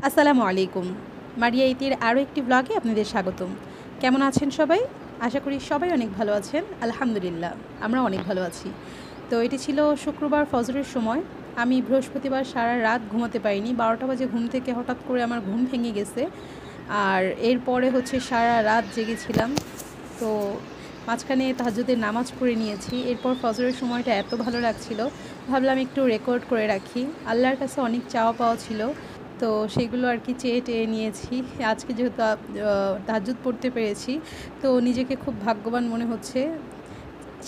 আসসালামু আলাইকুম। মারিয়া ইতির আরও একটি ব্লগে আপনাদের স্বাগতম। কেমন আছেন সবাই? আশা করি সবাই অনেক ভালো আছেন। আলহামদুলিল্লাহ, আমরা অনেক ভালো আছি। তো এটি ছিল শুক্রবার ফজরের সময়। আমি বৃহস্পতিবার সারা রাত ঘুমাতে পারিনি। 12টা বাজে ঘুম থেকে হঠাৎ করে আমার ঘুম ভেঙে গেছে। আর এরপরে সারা রাত জেগেছিলাম। তো মাঝখানে তাহাজ্জুদের নামাজ পড়ে নিয়েছি। এরপর ফজরের সময়টা এত ভালো লাগছিল, ভাবলাম একটু রেকর্ড করে রাখি। আল্লাহর কাছে অনেক চাওয়া পাওয়া ছিল, তো সেগুলো আর কি চেয়ে টেয়ে নিয়েছি। আজকে যেহেতু তাহাজ্জুদ পড়তে পেরেছি, তো নিজেকে খুব ভাগ্যবান মনে হচ্ছে।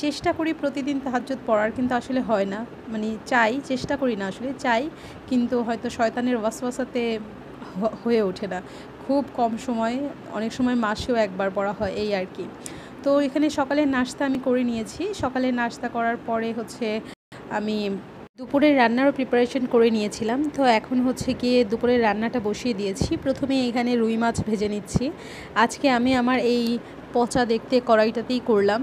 চেষ্টা করি প্রতিদিন তাহাজ্জুদ পড়ার, কিন্তু আসলে হয় না। মানে চাই, চেষ্টা করি না, আসলে চাই, কিন্তু হয়তো শয়তানের ওয়াসওয়াসাতে হয়ে ওঠে না। খুব কম সময়, অনেক সময় মাসেও একবার পড়া হয়, এই আর কি। তো এখানে সকালের নাস্তা আমি করে নিয়েছি। সকালের নাস্তা করার পরে আমি দুপুরের রান্নারও প্রিপারেশন করে নিয়েছিলাম। তো এখন গিয়ে দুপুরের রান্নাটা বসিয়ে দিয়েছি। প্রথমে এখানে রুই মাছ ভেজে নিচ্ছি। আজকে আমি আমার এই পচা দেখতে কড়াইটাতেই করলাম,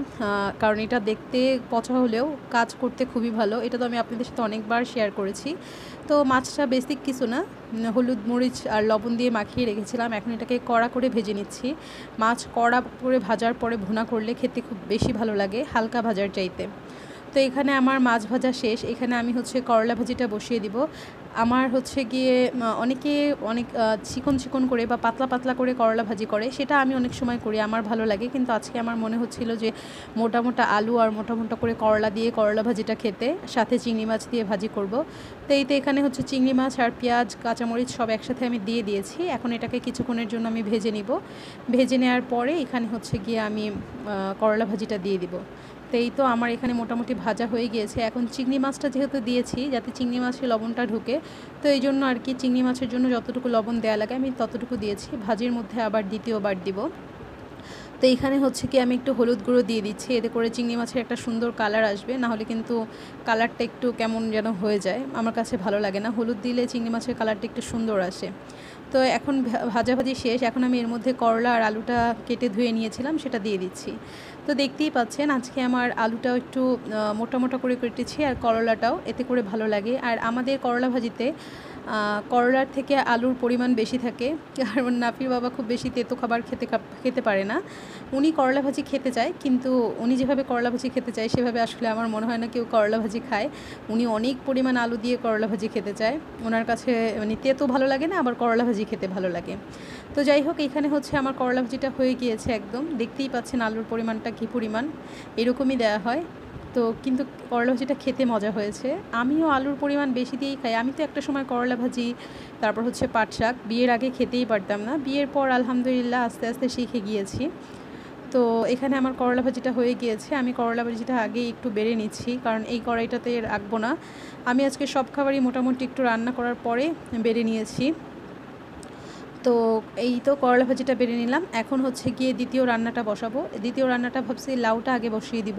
কারণ এটা দেখতে পচা হলেও কাজ করতে খুবই ভালো। এটা তো আমি আপনাদের সাথে অনেকবার শেয়ার করেছি। তো মাছটা বেসিক কিছু না, হলুদ মরিচ আর লবণ দিয়ে মাখিয়ে রেখেছিলাম। এখন এটাকে কড়া করে ভেজে নিচ্ছি। মাছ কড়া করে ভাজার পরে ভুনা করলে খেতে খুব বেশি ভালো লাগে হালকা ভাজার চাইতে। তো এখানে আমার মাছ ভাজা শেষ। এখানে আমি করলা ভাজিটা বসিয়ে দিব। আমার গিয়ে অনেকে অনেক চিকন চিকন করে বা পাতলা পাতলা করে করলা ভাজি করে, সেটা আমি অনেক সময় করি, আমার ভালো লাগে। কিন্তু আজকে আমার মনে হচ্ছিল যে মোটা মোটা আলু আর মোটা মোটা করে করলা দিয়ে করলা ভাজিটা খেতে, সাথে চিংড়ি মাছ দিয়ে ভাজি করব। তো এখানে চিংড়ি মাছ আর পেঁয়াজ কাঁচামরিচ সব একসাথে আমি দিয়ে দিয়েছি। এখন এটাকে কিছুক্ষণের জন্য আমি ভেজে নিব। ভেজে নেওয়ার পরে এখানে গিয়ে আমি করলা ভাজিটা দিয়ে দিব। তো আমার এখানে মোটামুটি ভাজা হয়ে গিয়েছে। এখন চিংড়ি মাছটা যেহেতু দিয়েছি, যাতে চিংড়ি মাছে লবণটা ঢুকে, তো এই জন্য আর কি চিংড়ি মাছের জন্য যতটুকু লবণ দেওয়া লাগে আমি ততটুকু দিয়েছি। ভাজির মধ্যে আবার দ্বিতীয়বার দিব। তো এইখানে কি আমি একটু হলুদ গুঁড়ো দিয়ে দিচ্ছি, এতে করে চিংড়ি মাছের একটা সুন্দর কালার আসবে। নাহলে কিন্তু কালারটা একটু কেমন যেন হয়ে যায়, আমার কাছে ভালো লাগে না। হলুদ দিলে চিংড়ি মাছের কালারটা একটু সুন্দর আসে। তো এখন ভাজাভাজি শেষ। এখন আমি এর মধ্যে করলা আর আলুটা কেটে ধুয়ে নিয়েছিলাম, সেটা দিয়ে দিচ্ছি। তো দেখতেই পাচ্ছেন আজকে আমার আলুটাও একটু মোটা মোটা করে কেটেছি, আর করলাটাও, এতে করে ভালো লাগে। আর আমাদের করলা ভাজিতে করলার থেকে আলুর পরিমাণ বেশি থাকে, কারণ নাফির বাবা খুব বেশি তেতো খাবার খেতে পারে না। উনি করলা ভাজি খেতে চায়, কিন্তু উনি যেভাবে করলা ভাজি খেতে চায় সেভাবে আসলে আমার মনে হয় না কেউ করলা ভাজি খায়। উনি অনেক পরিমাণ আলু দিয়ে করলা ভাজি খেতে চায়। ওনার কাছে মানে তেতো ভালো লাগে না, আবার করলা ভাজি খেতে ভালো লাগে। তো যাই হোক, এখানে আমার করলা ভাজিটা হয়ে গিয়েছে একদম। দেখতেই পাচ্ছেন আলুর পরিমাণটা কী পরিমাণ, এরকমই দেওয়া হয়। তো কিন্তু করলা ভাজিটা খেতে মজা হয়েছে। আমিও আলুর পরিমাণ বেশি দিয়েই খাই। আমি তো একটা সময় করলা ভাজি, তারপর পাট শাক বিয়ের আগে খেতেই পারতাম না। বিয়ের পর আলহামদুলিল্লাহ আস্তে আস্তে শিখে গিয়েছি। তো এখানে আমার করলা ভাজিটা হয়ে গিয়েছে। আমি করলা ভাজিটা আগেই একটু বেড়ে নিচ্ছি, কারণ এই কড়াইটাতে রাখবো না। আমি আজকে সব খাবারই মোটামুটি একটু রান্না করার পরে বেড়ে নিয়েছি। তো এই তো করলা ভাজিটা বেড়ে নিলাম। এখন গিয়ে দ্বিতীয় রান্নাটা বসাবো। দ্বিতীয় রান্নাটা ভাবছি লাউটা আগে বসিয়ে দিব।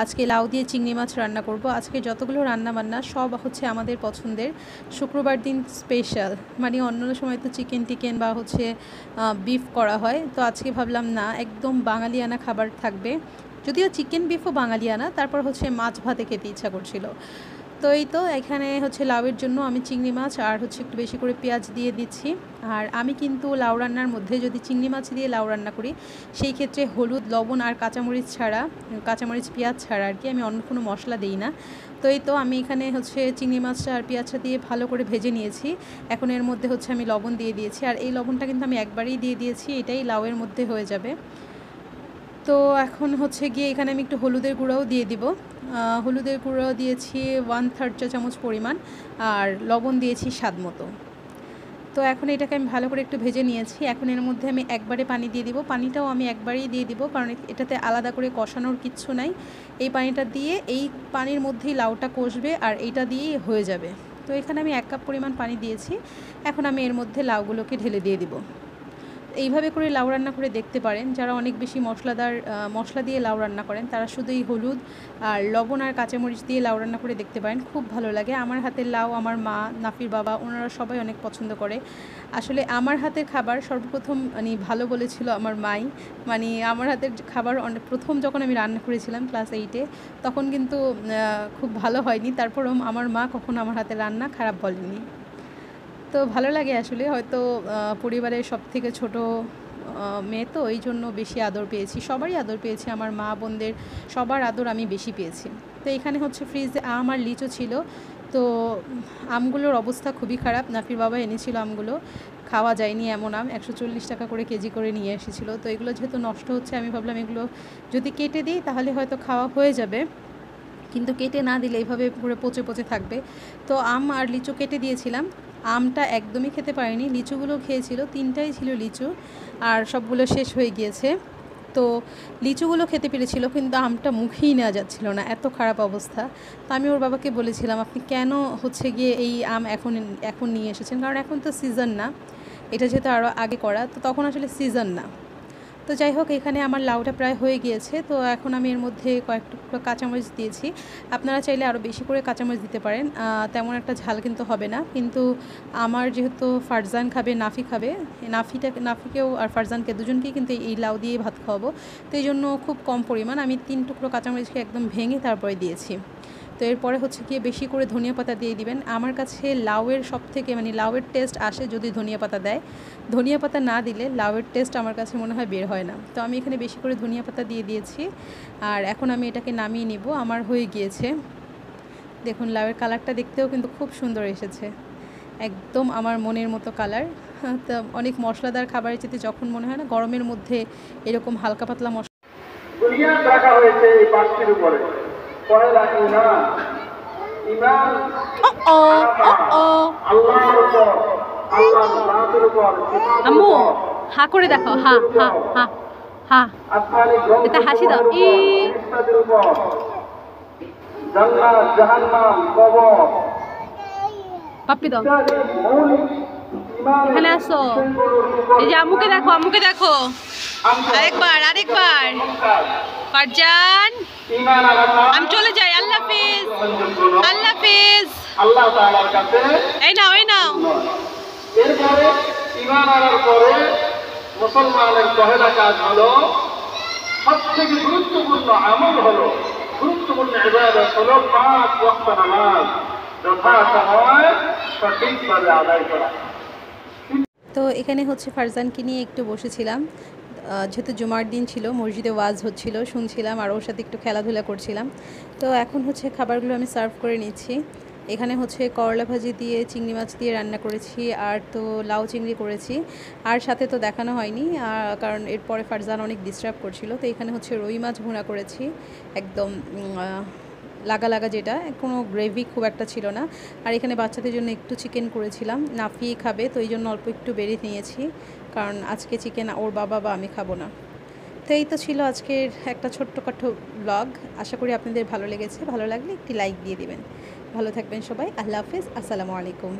আজকে লাউ দিয়ে চিংড়ি মাছ রান্না করব। আজকে যতগুলো রান্না বান্না সব আমাদের পছন্দের। শুক্রবার দিন স্পেশাল, মানে অন্য সময় তো চিকেন টিকেন বা বিফ করা হয়। তো আজকে ভাবলাম না, একদম বাঙালিয়ানা খাবার থাকবে। যদিও চিকেন বিফও বাঙালিয়ানা, তারপর মাছ ভাতে খেতে ইচ্ছা করছিল। তো এই তো এখানে লাউয়ের জন্য আমি চিংড়ি মাছ আর একটু বেশি করে পেঁয়াজ দিয়ে দিচ্ছি। আর আমি কিন্তু লাউ রান্নার মধ্যে যদি চিংড়ি মাছ দিয়ে লাউ রান্না করি, সেই ক্ষেত্রে হলুদ লবণ আর কাঁচামরিচ পেঁয়াজ ছাড়া আর কি, আমি অন্য কোনো মশলা দিই না। তো এই তো আমি এখানে চিংড়ি মাছটা আর পেঁয়াজটা দিয়ে ভালো করে ভেজে নিয়েছি। এখন এর মধ্যে আমি লবণ দিয়ে দিয়েছি, আর এই লবণটা কিন্তু আমি একবারেই দিয়ে দিয়েছি, এটাই লাউয়ের মধ্যে হয়ে যাবে। তো এখন গিয়ে এখানে আমি একটু হলুদের গুঁড়াও দিয়ে দিব। হলুদের গুঁড়ো দিয়েছি 1/3 চা চামচ পরিমাণ, আর লবণ দিয়েছি স্বাদ মতো। তো এখন এটাকে আমি ভালো করে একটু ভেজে নিয়েছি। এখন এর মধ্যে আমি একবারে পানি দিয়ে দিব। পানিটাও আমি একবারেই দিয়ে দিব, কারণ এটাতে আলাদা করে কষানোর কিচ্ছু নাই। এই পানিটা দিয়ে এই পানির মধ্যেই লাউটা কষবে, আর এইটা দিয়েই হয়ে যাবে। তো এখানে আমি 1 কাপ পরিমাণ পানি দিয়েছি। এখন আমি এর মধ্যে লাউগুলোকে ঢেলে দিয়ে দিব। এইভাবে করে লাউ রান্না করে দেখতে পারেন। যারা অনেক বেশি মশলা দিয়ে লাউ রান্না করেন, তারা শুধু এই হলুদ আর লবণ আর কাঁচামরিচ দিয়ে লাউ রান্না করে দেখতে পারেন, খুব ভালো লাগে। আমার হাতের লাউ আমার মা, নাফির বাবা, ওনারা সবাই অনেক পছন্দ করে। আসলে আমার হাতের খাবার সর্বপ্রথম ভালো বলেছিল আমার মাই। আমার হাতের খাবার প্রথম যখন আমি রান্না করেছিলাম ক্লাস 8-এ, তখন কিন্তু খুব ভালো হয়নি। তারপরও আমার মা কখনো আমার হাতের রান্না খারাপ বলেনি। তো ভালো লাগে আসলে, হয়তো পরিবারের সবথেকে ছোট মেয়ে, তো এই জন্য বেশি আদর পেয়েছি, সবারই আদর পেয়েছি, আমার মা বোনদের সবার আদর আমি বেশি পেয়েছি। তো এখানে হচ্ছে ফ্রিজে আম আর লিচু ছিল। তো আমগুলোর অবস্থা খুবই খারাপ, নাফির বাবা এনেছিল আমগুলো, খাওয়া যায়নি এমন আম, 140 টাকা করে কেজি করে নিয়ে এসেছিলো। তো এগুলো যেহেতু নষ্ট হচ্ছে, আমি ভাবলাম এগুলো যদি কেটে দিই তাহলে হয়তো খাওয়া হয়ে যাবে, কিন্তু কেটে না দিলে এইভাবে পুরো পচে পচে থাকবে। তো আম আর লিচু কেটে দিয়েছিলাম, আমটা একদমই খেতে পারিনি, লিচুগুলো খেয়েছিল, 3টাই ছিল লিচু, আর সবগুলো শেষ হয়ে গিয়েছে। তো লিচুগুলো খেতে পেরেছিল, কিন্তু আমটা মুখেই নেওয়া যাচ্ছিল না, এত খারাপ অবস্থা। তো আমি ওর বাবাকে বলেছিলাম, আপনি কেন হচ্ছে গিয়ে এই আম এখন এখন নিয়ে এসেছেন, কারণ এখন তো সিজন না, এটা যেহেতু আরও আগে করা, তো তখন আসলে সিজন না। তো যাই হোক, এখানে আমার লাউটা প্রায় হয়ে গিয়েছে। তো এখন আমি এর মধ্যে কয়েক টুকরো কাঁচামরিচ দিয়েছি, আপনারা চাইলে আরও বেশি করে কাঁচামরিচ দিতে পারেন, তেমন একটা ঝাল কিন্তু হবে না। কিন্তু আমার যেহেতু ফারজান খাবে, নাফি খাবে, নাফিকেও আর ফারজানকে দুজনকেই কিন্তু এই লাউ দিয়ে ভাত খাওয়াবো, তো এই জন্য খুব কম পরিমাণ আমি 3 টুকরো কাঁচামরিচকে একদম ভেঙে তারপরে দিয়েছি। তো এরপরে হচ্ছে গিয়ে বেশি করে ধনিয়া পাতা দিয়ে দিবেন। আমার কাছে লাউয়ের সবথেকে মানে লাউয়ের টেস্ট আসে যদি ধনিয়া পাতা দেয়, ধনিয়া পাতা না দিলে লাউয়ের টেস্ট আমার কাছে মনে হয় বের হয় না। তো আমি এখানে বেশি করে ধনিয়া পাতা দিয়ে দিয়েছি, আর এখন আমি এটাকে নামিয়ে নিব। আমার হয়ে গিয়েছে, দেখুন লাউয়ের কালারটা দেখতেও কিন্তু খুব সুন্দর এসেছে, একদম আমার মনের মতো কালার। তো অনেক মশলাদার খাবারের চেয়ে যখন মনে হয় না গরমের মধ্যে এরকম হালকা পাতলা মশলা বুনিয়াদ রাখা হয়েছে এই পাঁচটির উপরে। পয়লা ঈমান, ঈমান আল্লাহর উপর, আল্লাহর জাতের উপর, সিফাতের আম্মু উপর, হা করে দেখো, হা হা হা হা, আসমানি এটা হাসি দাও, গ্রন্থের উপর, ফেরেশতাদের উপর, জান্নাত, জাহান্নাম, কবর, পাপ্পি দাও, ইত্যাদি মৌলিক ঈমানের এখানে আসো, বিষয়গুলোর উপর এই যে আম্মুকে দেখো, আম্মুকে দেখো, আরেকবার ফারজান, ঈমান আল্লাহ, আমি চলে যাই, আল্লাহ হাফিজ, আল্লাহ হাফিজ, আল্লাহ তাআলার কাছে। এই নাও এরপরে ঈমান আনার পরে মুসলমানের পহেলা কাজ হলো, সবথেকে গুরুত্বপূর্ণ আমল হলো, গুরুত্বপূর্ণ ইবাদত হলো 5 ওয়াক্ত নামাজ যথাসময়ে সঠিকভাবে আদায় করা। তো এখানে হচ্ছে ফারজানকে নিয়ে একটু বসেছিলাম, যেহেতু জুমার দিন ছিল, মসজিদে ওয়াজ হচ্ছিল, শুনছিলাম আর ওর সাথে একটু খেলাধুলা করছিলাম। তো এখন হচ্ছে খাবারগুলো আমি সার্ভ করে নিচ্ছি। এখানে হচ্ছে করলা ভাজি দিয়ে চিংড়ি মাছ দিয়ে রান্না করেছি, আর তো লাউ চিংড়ি করেছি, আর সাথে তো দেখানো হয়নি কারণ এরপরে ফারজান অনেক ডিস্টার্ব করছিল। তো এখানে হচ্ছে রুই মাছ ভুনা করেছি, একদম লাগা লাগা, যেটা কোনো গ্রেভি খুব একটা ছিল না। আর এখানে বাচ্চাদের জন্য একটু চিকেন করেছিলাম, নাফি খাবে, তো এই জন্য অল্প একটু বেড়ে নিয়েছি, কারণ আজকে চিকেন ওর বাবা বা আমি খাবো না। তো এই তো ছিল আজকের একটা ছোট্টখাটো ব্লগ, আশা করি আপনাদের ভালো লেগেছে। ভালো লাগলে একটি লাইক দিয়ে দিবেন। ভালো থাকবেন সবাই, আল্লাহ হাফেজ, আসসালামু আলাইকুম।